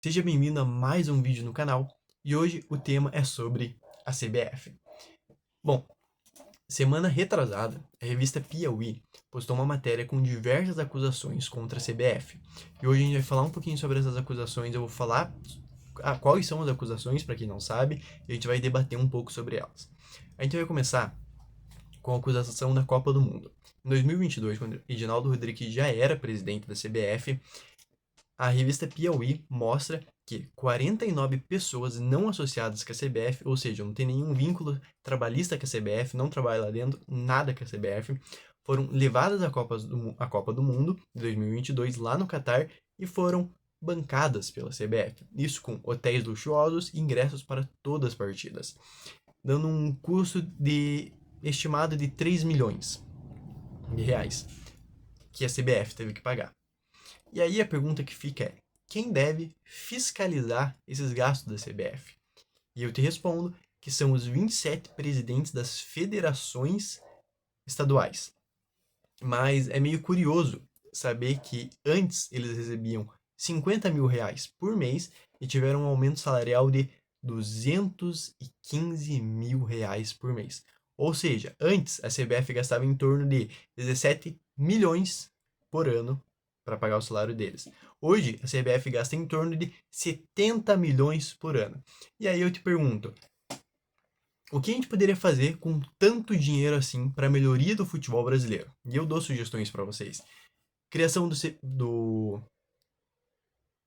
Seja bem-vindo a mais um vídeo no canal e hoje o tema é sobre a CBF. Bom, semana retrasada, a revista Piauí postou uma matéria com diversas acusações contra a CBF. E hoje a gente vai falar um pouquinho sobre essas acusações, eu vou falar quais são as acusações, para quem não sabe, e a gente vai debater um pouco sobre elas. A gente vai começar com a acusação da Copa do Mundo. Em 2022, quando Edinaldo Rodrigues já era presidente da CBF, a revista Piauí mostra que 49 pessoas não associadas com a CBF, ou seja, não tem nenhum vínculo trabalhista com a CBF, não trabalha lá dentro, nada com a CBF, foram levadas à Copa do Mundo de 2022 lá no Catar e foram bancadas pela CBF. Isso com hotéis luxuosos e ingressos para todas as partidas, dando um custo estimado de 3 milhões de reais que a CBF teve que pagar. E aí a pergunta que fica é: quem deve fiscalizar esses gastos da CBF? E eu te respondo que são os 27 presidentes das federações estaduais. Mas é meio curioso saber que antes eles recebiam 50 mil reais por mês e tiveram um aumento salarial de 215 mil reais por mês. Ou seja, antes a CBF gastava em torno de 17 milhões por ano para pagar o salário deles. Hoje, a CBF gasta em torno de 70 milhões por ano. E aí eu te pergunto, o que a gente poderia fazer com tanto dinheiro assim para a melhoria do futebol brasileiro? E eu dou sugestões para vocês. Criação do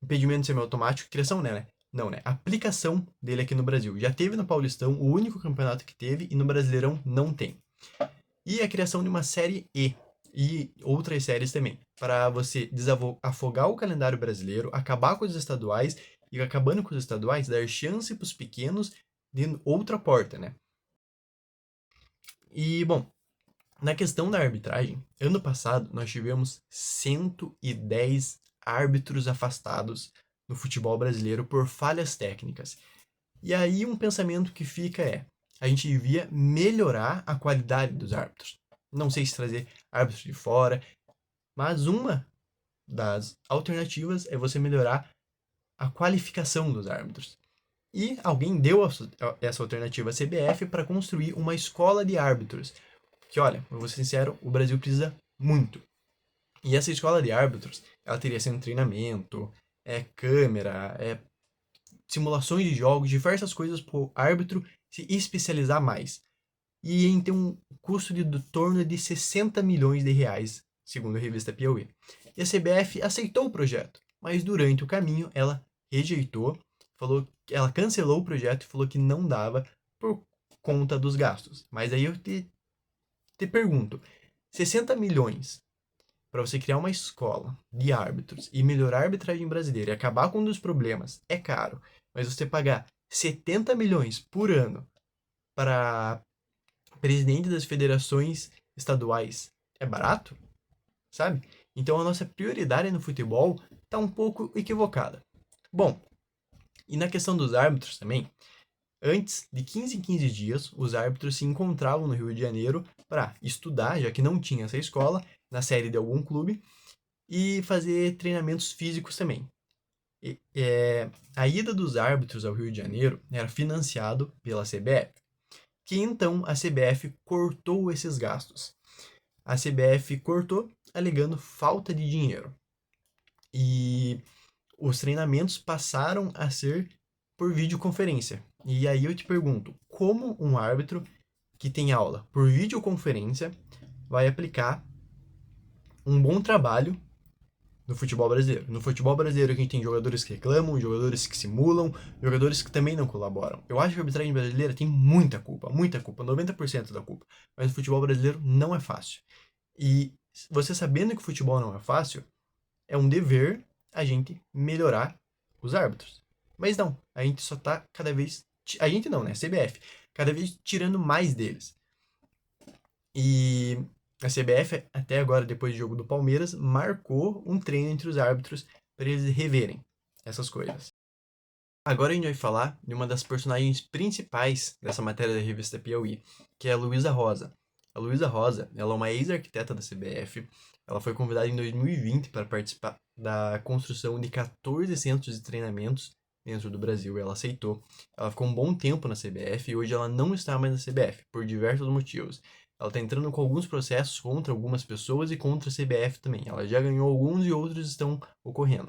impedimento semiautomático, criação, né? Não, né? Aplicação dele aqui no Brasil. Já teve no Paulistão, o único campeonato que teve, e no Brasileirão não tem. E a criação de uma série E e outras séries também, para você desafogar o calendário brasileiro, acabar com os estaduais e acabando com os estaduais, dar chance para os pequenos de outra porta, né? E bom, na questão da arbitragem, ano passado nós tivemos 110 árbitros afastados no futebol brasileiro por falhas técnicas. E aí um pensamento que fica é: a gente devia melhorar a qualidade dos árbitros. Não sei se trazer árbitros de fora, mas uma das alternativas é você melhorar a qualificação dos árbitros. E alguém deu essa alternativa à CBF para construir uma escola de árbitros. Que olha, eu vou ser sincero, o Brasil precisa muito. E essa escola de árbitros, ela teria sido um treinamento, câmera, simulações de jogos, diversas coisas para o árbitro se especializar mais. E em ter um custo de do torno de 60 milhões de reais, segundo a revista Piauí. E a CBF aceitou o projeto, mas durante o caminho ela rejeitou, ela cancelou o projeto e falou que não dava por conta dos gastos. Mas aí eu te pergunto, 60 milhões para você criar uma escola de árbitros e melhorar a arbitragem brasileira e acabar com um dos problemas é caro, mas você pagar 70 milhões por ano para presidente das federações estaduais é barato, sabe? Então a nossa prioridade no futebol está um pouco equivocada. Bom, e na questão dos árbitros também, antes de 15 em 15 dias, os árbitros se encontravam no Rio de Janeiro para estudar, já que não tinha essa escola, na série de algum clube, e fazer treinamentos físicos também. A ida dos árbitros ao Rio de Janeiro era financiado pela CBF, que então a CBF cortou esses gastos. A CBF cortou alegando falta de dinheiro. E os treinamentos passaram a ser por videoconferência. E aí eu te pergunto, como um árbitro que tem aula por videoconferência vai aplicar um bom trabalho no futebol brasileiro? No futebol brasileiro a gente tem jogadores que reclamam, jogadores que simulam, jogadores que também não colaboram. Eu acho que a arbitragem brasileira tem muita culpa, 90% da culpa. Mas o futebol brasileiro não é fácil. E você sabendo que o futebol não é fácil, é um dever a gente melhorar os árbitros. Mas não, a gente só tá cada vez. A gente não, né? A CBF. Cada vez tirando mais deles. E a CBF, até agora, depois do jogo do Palmeiras, marcou um treino entre os árbitros para eles reverem essas coisas. Agora a gente vai falar de uma das personagens principais dessa matéria da revista Piauí, que é a Luísa Rosa. A Luísa Rosa, ela é uma ex-arquiteta da CBF. Ela foi convidada em 2020 para participar da construção de 14 centros de treinamentos dentro do Brasil. Ela aceitou. Ela ficou um bom tempo na CBF e hoje ela não está mais na CBF, por diversos motivos. Ela está entrando com alguns processos contra algumas pessoas e contra a CBF também. Ela já ganhou alguns e outros estão ocorrendo.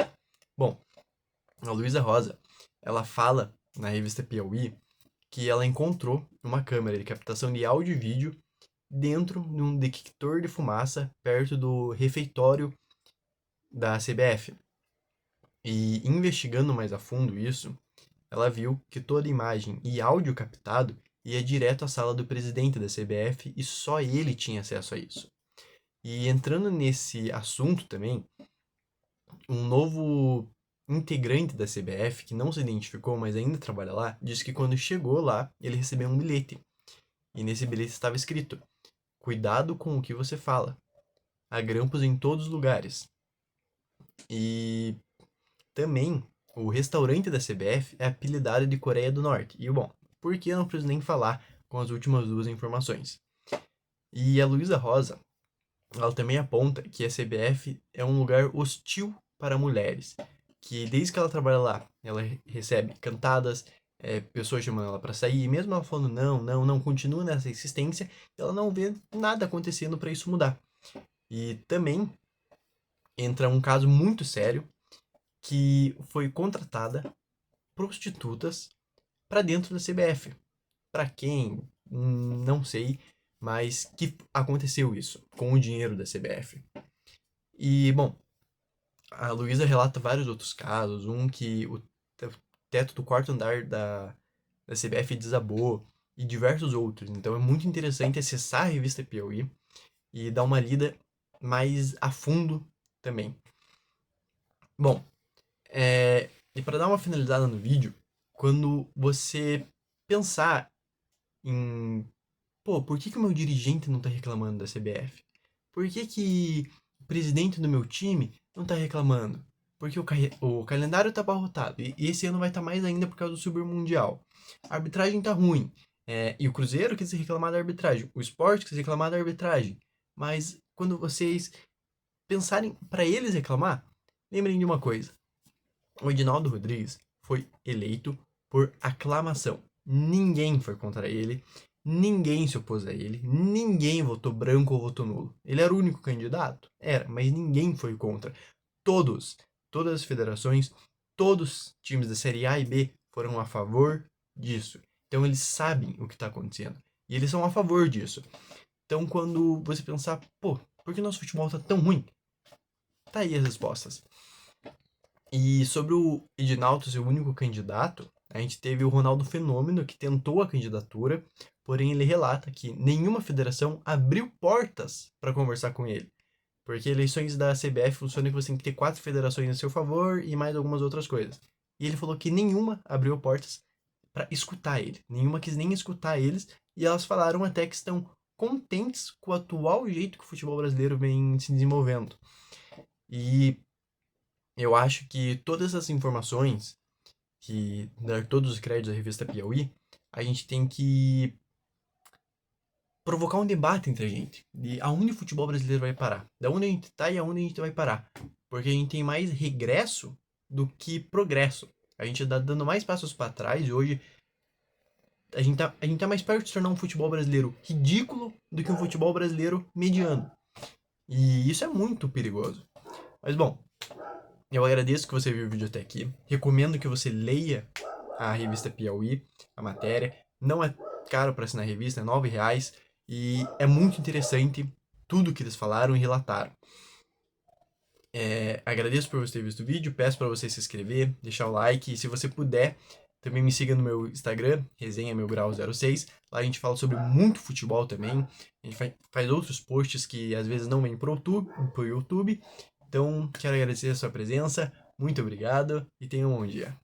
Bom, a Luísa Rosa, ela fala na revista Piauí que ela encontrou uma câmera de captação de áudio e vídeo dentro de um detector de fumaça perto do refeitório da CBF. E investigando mais a fundo isso, ela viu que toda imagem e áudio captado ia direto à sala do presidente da CBF e só ele tinha acesso a isso. E entrando nesse assunto também, um novo integrante da CBF, que não se identificou, mas ainda trabalha lá, disse que quando chegou lá, ele recebeu um bilhete. E nesse bilhete estava escrito: cuidado com o que você fala. Há grampos em todos os lugares. E também o restaurante da CBF é apelidado de Coreia do Norte. E bom, por que eu não preciso nem falar com as últimas duas informações? E a Luísa Rosa, ela também aponta que a CBF é um lugar hostil para mulheres, que desde que ela trabalha lá, ela recebe cantadas, pessoas chamando ela para sair, e mesmo ela falando não, não, não, continua nessa insistência, ela não vê nada acontecendo para isso mudar. E também entra um caso muito sério, que foi contratada prostitutas para dentro da CBF. Para quem? Não sei, mas que aconteceu isso com o dinheiro da CBF. E, bom, a Luísa relata vários outros casos, um que o teto do quarto andar da CBF desabou e diversos outros. Então é muito interessante acessar a revista Piauí e dar uma lida mais a fundo também. Bom, e para dar uma finalizada no vídeo, quando você pensar em, pô, por que que o meu dirigente não tá reclamando da CBF? Por que que o presidente do meu time não tá reclamando? Porque o calendário tá abarrotado. E esse ano vai estar mais ainda por causa do Super Mundial. A arbitragem tá ruim. E o Cruzeiro quis reclamar da arbitragem. O Sport quis reclamar da arbitragem. Mas quando vocês pensarem para eles reclamar, lembrem de uma coisa. O Edinaldo Rodrigues foi eleito por aclamação. Ninguém foi contra ele, ninguém se opôs a ele, ninguém votou branco ou votou nulo. Ele era o único candidato? Era, mas ninguém foi contra. Todas as federações, todos os times da Série A e B foram a favor disso. Então eles sabem o que está acontecendo. E eles são a favor disso. Então quando você pensar, pô, por que nosso futebol tá tão ruim? Tá aí as respostas. E sobre o Edinaldo ser o único candidato, a gente teve o Ronaldo Fenômeno, que tentou a candidatura, porém ele relata que nenhuma federação abriu portas para conversar com ele. Porque eleições da CBF funcionam que você tem que ter 4 federações a seu favor e mais algumas outras coisas. E ele falou que nenhuma abriu portas para escutar ele. Nenhuma quis nem escutar eles, e elas falaram até que estão contentes com o atual jeito que o futebol brasileiro vem se desenvolvendo. E eu acho que todas essas informações, que dar todos os créditos à revista Piauí, a gente tem que provocar um debate entre a gente. De aonde o futebol brasileiro vai parar. Da onde a gente tá e aonde a gente vai parar. Porque a gente tem mais regresso do que progresso. A gente tá dando mais passos para trás e hoje a gente tá mais perto de se tornar um futebol brasileiro ridículo do que um futebol brasileiro mediano. E isso é muito perigoso. Mas bom, eu agradeço que você viu o vídeo até aqui. Recomendo que você leia a revista Piauí, a matéria. Não é caro para assinar a revista, é R$ 9. E é muito interessante tudo que eles falaram e relataram. Agradeço por você ter visto o vídeo, peço para você se inscrever, deixar o like. E se você puder, também me siga no meu Instagram, resenha_meu_grau06. Lá a gente fala sobre muito futebol também. A gente faz outros posts que às vezes não vêm pro YouTube. Então, quero agradecer a sua presença. Muito obrigado e tenha um bom dia.